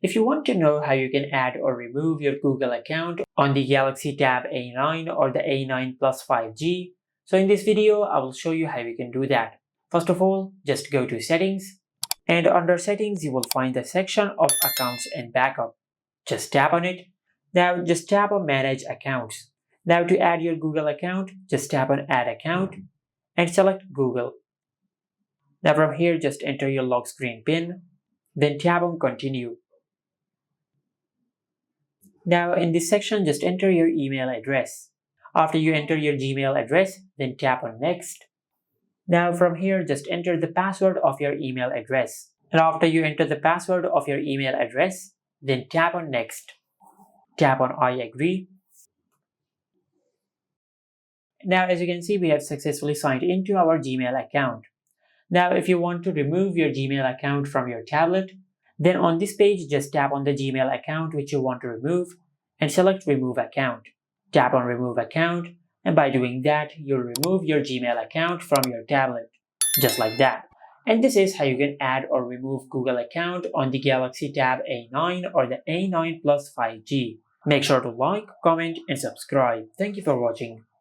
If you want to know how you can add or remove your Google account on the Galaxy Tab A9 or the A9 Plus 5G, so in this video, I will show you how you can do that. First of all, just go to Settings, and under Settings, you will find the section of Accounts and Backup. Just tap on it. Now, just tap on Manage Accounts. Now, to add your Google account, just tap on Add Account and select Google. Now, from here, just enter your lock screen PIN, then tap on Continue. Now, in this section, just enter your email address. After you enter your Gmail address, then tap on Next. Now, from here, just enter the password of your email address. And after you enter the password of your email address, then tap on Next. Tap on I agree. Now, as you can see, we have successfully signed into our Gmail account. Now, if you want to remove your Gmail account from your tablet, then on this page, just tap on the Gmail account which you want to remove and select Remove Account. Tap on Remove Account, and by doing that, you'll remove your Gmail account from your tablet. Just like that. And this is how you can add or remove Google account on the Galaxy Tab A9 or the A9 Plus 5G. Make sure to like, comment, and subscribe. Thank you for watching.